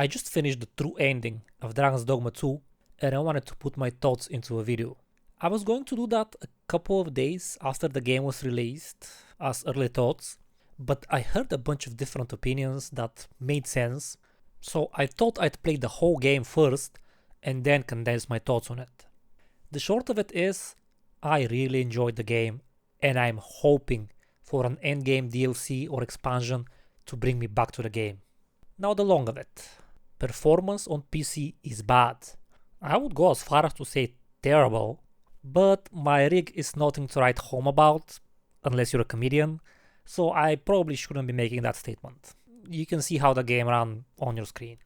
I just finished the true ending of Dragon's Dogma 2 and I wanted to put my thoughts into a video. I was going to do that a couple of days after the game was released as early thoughts, but I heard a bunch of different opinions that made sense, so I thought I'd play the whole game first and then condense my thoughts on it. The short of it is, I really enjoyed the game and I'm hoping for an endgame DLC or expansion to bring me back to the game. Now the long of it. Performance on PC is bad. I would go as far as to say terrible, but my rig is nothing to write home about, unless you're a comedian, so I probably shouldn't be making that statement. You can see how the game ran on your screen.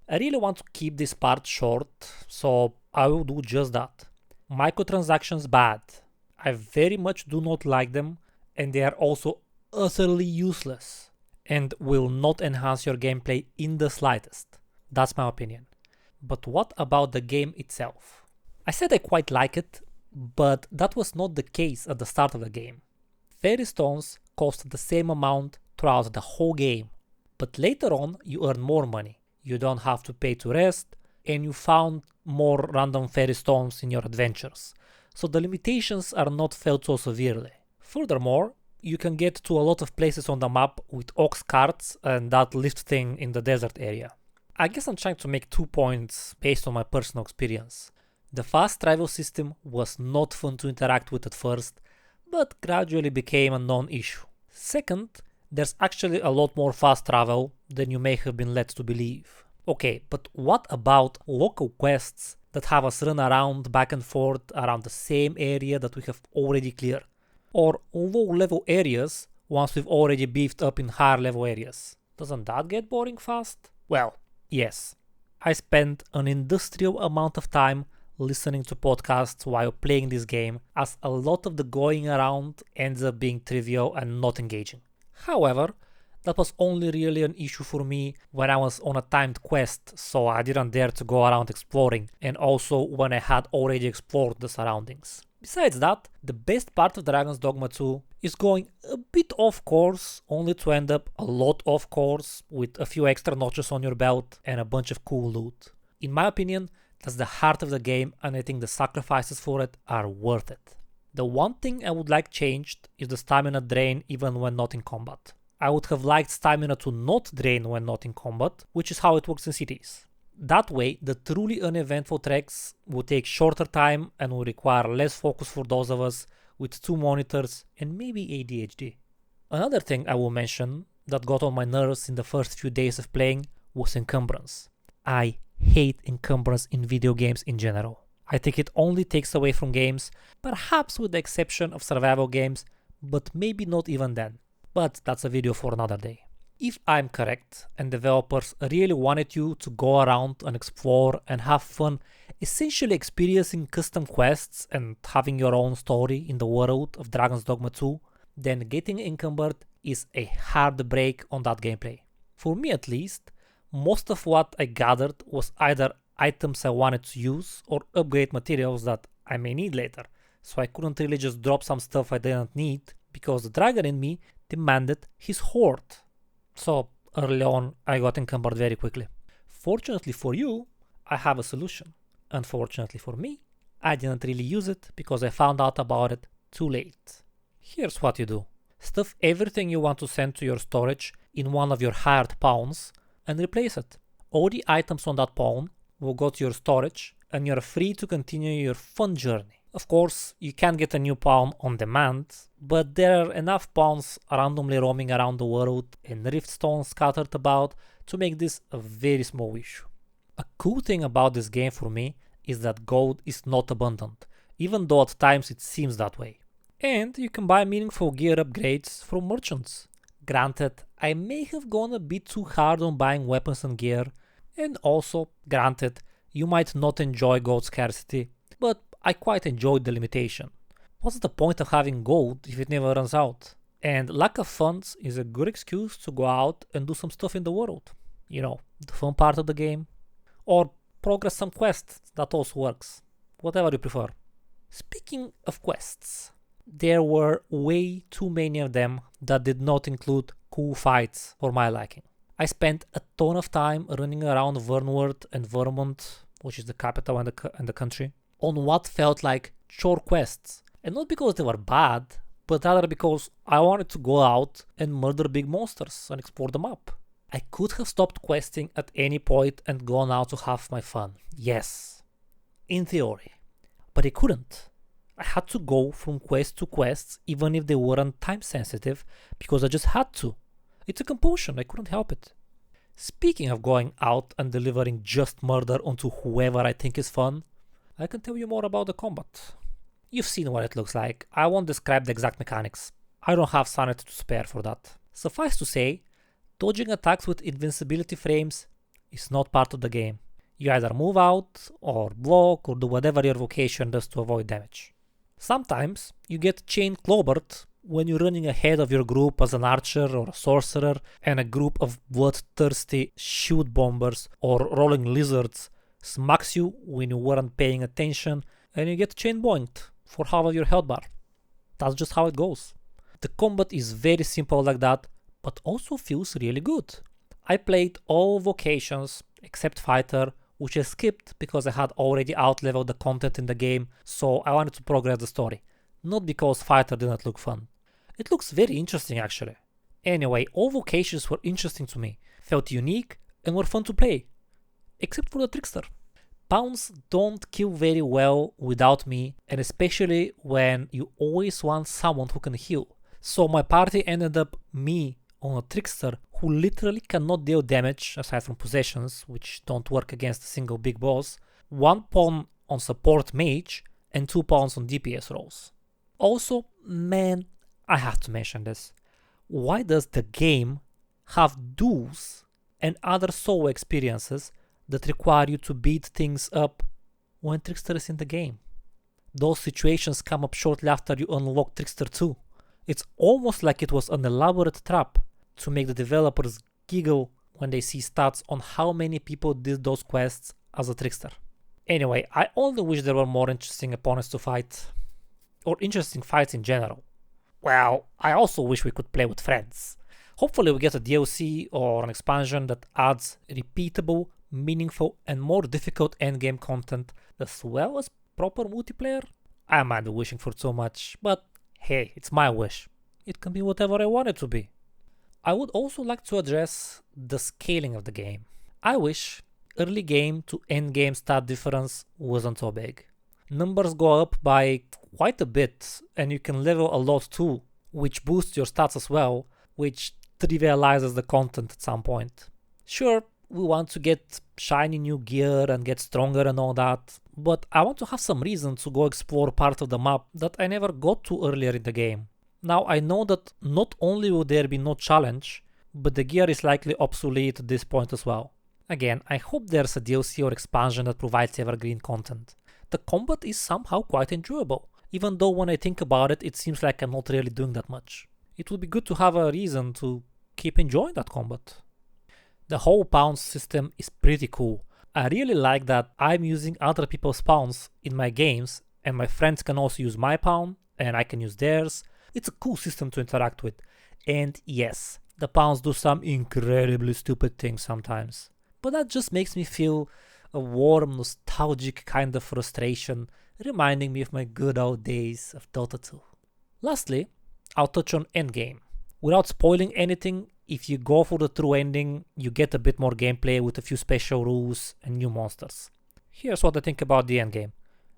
I really want to keep this part short, so I will do just that. Microtransactions bad. I very much do not like them, and they are also utterly useless, and will not enhance your gameplay in the slightest. That's my opinion. But what about the game itself? I said I quite like it, but that was not the case at the start of the game. Fairy stones cost the same amount throughout the whole game, but later on you earn more money. You don't have to pay to rest, and you found more random fairy stones in your adventures, so the limitations are not felt so severely. Furthermore, you can get to a lot of places on the map with ox carts and that lift thing in the desert area. I guess I'm trying to make 2 points based on my personal experience. The fast travel system was not fun to interact with at first, but gradually became a non-issue. Second, there's actually a lot more fast travel than you may have been led to believe. Okay, but what about local quests that have us run around back and forth around the same area that we have already cleared? Or low level areas once we've already beefed up in higher level areas? Doesn't that get boring fast? Well, yes. I spent an industrial amount of time listening to podcasts while playing this game, as a lot of the going around ends up being trivial and not engaging. However, that was only really an issue for me when I was on a timed quest, so I didn't dare to go around exploring, and also when I had already explored the surroundings. Besides that, the best part of Dragon's Dogma 2 is going a bit off course, only to end up a lot off course with a few extra notches on your belt and a bunch of cool loot. In my opinion, that's the heart of the game, and I think the sacrifices for it are worth it. The one thing I would like changed is the stamina drain even when not in combat. I would have liked stamina to not drain when not in combat, which is how it works in cities. That way, the truly uneventful treks would take shorter time and will require less focus for those of us with 2 monitors and maybe ADHD. Another thing I will mention that got on my nerves in the first few days of playing was encumbrance. I hate encumbrance in video games in general. I think it only takes away from games, perhaps with the exception of survival games, but maybe not even then. But that's a video for another day. If I'm correct, and developers really wanted you to go around and explore and have fun, essentially experiencing custom quests and having your own story in the world of Dragon's Dogma 2, then getting encumbered is a hard break on that gameplay. For me at least, most of what I gathered was either items I wanted to use or upgrade materials that I may need later, so I couldn't really just drop some stuff I didn't need because the dragon in me demanded his hoard. So early on I got encumbered very quickly. Fortunately for you, I have a solution. Unfortunately for me, I didn't really use it because I found out about it too late. Here's what you do. Stuff everything you want to send to your storage in one of your hired pawns and replace it. All the items on that pawn will go to your storage and you're free to continue your fun journey. Of course, you can get a new pawn on demand, but there are enough pawns randomly roaming around the world and riftstones scattered about to make this a very small issue. A cool thing about this game for me is that gold is not abundant, even though at times it seems that way. And you can buy meaningful gear upgrades from merchants. Granted, I may have gone a bit too hard on buying weapons and gear, and also, granted, you might not enjoy gold scarcity, but I quite enjoyed the limitation. What's the point of having gold if it never runs out? And lack of funds is a good excuse to go out and do some stuff in the world. You know, the fun part of the game. Or progress some quests, that also works. Whatever you prefer. Speaking of quests, there were way too many of them that did not include cool fights for my liking. I spent a ton of time running around Vernworth and Vermont, which is the capital and the country, on what felt like chore quests. And not because they were bad, but rather because I wanted to go out and murder big monsters and explore the map. I could have stopped questing at any point and gone out to have my fun. Yes, in theory. But I couldn't. I had to go from quest to quest even if they weren't time sensitive because I just had to. It's a compulsion, I couldn't help it. Speaking of going out and delivering just murder onto whoever I think is fun, I can tell you more about the combat. You've seen what it looks like, I won't describe the exact mechanics. I don't have sanity to spare for that. Suffice to say, dodging attacks with invincibility frames is not part of the game. You either move out, or block, or do whatever your vocation does to avoid damage. Sometimes you get chain clobbered when you're running ahead of your group as an archer or a sorcerer and a group of bloodthirsty shield bombers or rolling lizards smacks you when you weren't paying attention and you get chain boinked for half of your health bar. That's just how it goes. The combat is very simple like that, but also feels really good. I played all vocations except fighter, which I skipped because I had already outleveled the content in the game, so I wanted to progress the story, not because fighter didn't look fun. It looks very interesting actually. Anyway, all vocations were interesting to me, felt unique and were fun to play, except for the trickster. Pawns don't kill very well without me, and especially when you always want someone who can heal. So my party ended up me on a trickster who literally cannot deal damage aside from possessions, which don't work against a single big boss, 1 pawn on support mage, and 2 pawns on DPS roles. Also, man, I have to mention this. Why does the game have duels and other solo experiences that require you to beat things up when Trickster is in the game? Those situations come up shortly after you unlock Trickster 2. It's almost like it was an elaborate trap to make the developers giggle when they see stats on how many people did those quests as a trickster. Anyway, I only wish there were more interesting opponents to fight, or interesting fights in general. Well, I also wish we could play with friends. Hopefully we get a DLC or an expansion that adds repeatable, meaningful and more difficult endgame content as well as proper multiplayer. I might be wishing for too much, but hey, it's my wish. It can be whatever I want it to be. I would also like to address the scaling of the game. I wish early game to end game stat difference wasn't so big. Numbers go up by quite a bit and you can level a lot too, which boosts your stats as well, which trivializes the content at some point. Sure, we want to get shiny new gear and get stronger and all that, but I want to have some reason to go explore part of the map that I never got to earlier in the game. Now I know that not only will there be no challenge, but the gear is likely obsolete at this point as well. Again, I hope there's a DLC or expansion that provides evergreen content. The combat is somehow quite enjoyable, even though when I think about it, it seems like I'm not really doing that much. It would be good to have a reason to keep enjoying that combat. The whole pawns system is pretty cool. I really like that I'm using other people's pawns in my games and my friends can also use my pawn and I can use theirs. It's a cool system to interact with. And yes, the pawns do some incredibly stupid things sometimes. But that just makes me feel a warm, nostalgic kind of frustration, reminding me of my good old days of Dota 2. Lastly, I'll touch on endgame. Without spoiling anything, if you go for the true ending, you get a bit more gameplay with a few special rules and new monsters. Here's what I think about the endgame.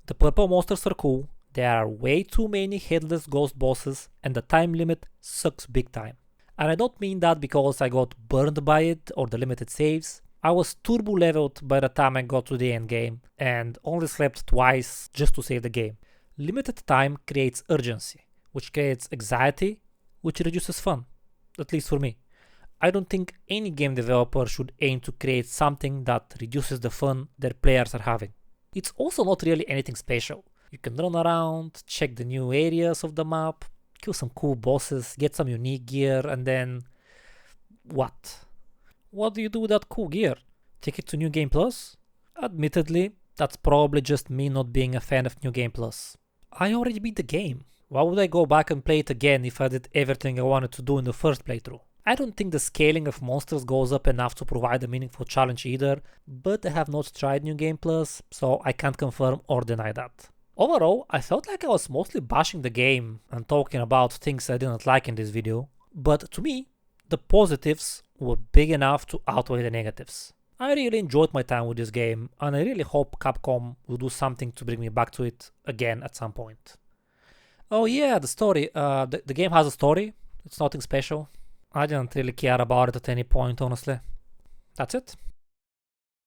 The purple monsters are cool, there are way too many headless ghost bosses, and the time limit sucks big time. And I don't mean that because I got burned by it or the limited saves. I was turbo leveled by the time I got to the endgame and only slept twice just to save the game. Limited time creates urgency, which creates anxiety, which reduces fun, at least for me. I don't think any game developer should aim to create something that reduces the fun their players are having. It's also not really anything special. You can run around, check the new areas of the map, kill some cool bosses, get some unique gear, and then... what? What do you do with that cool gear? Take it to New Game Plus? Admittedly, that's probably just me not being a fan of New Game Plus. I already beat the game. Why would I go back and play it again if I did everything I wanted to do in the first playthrough? I don't think the scaling of monsters goes up enough to provide a meaningful challenge either, but I have not tried New Game Plus, so I can't confirm or deny that. Overall, I felt like I was mostly bashing the game and talking about things I didn't like in this video, but to me, the positives were big enough to outweigh the negatives. I really enjoyed my time with this game, and I really hope Capcom will do something to bring me back to it again at some point. Oh yeah, the story. The game has a story. It's nothing special. I didn't really care about it at any point, honestly. That's it.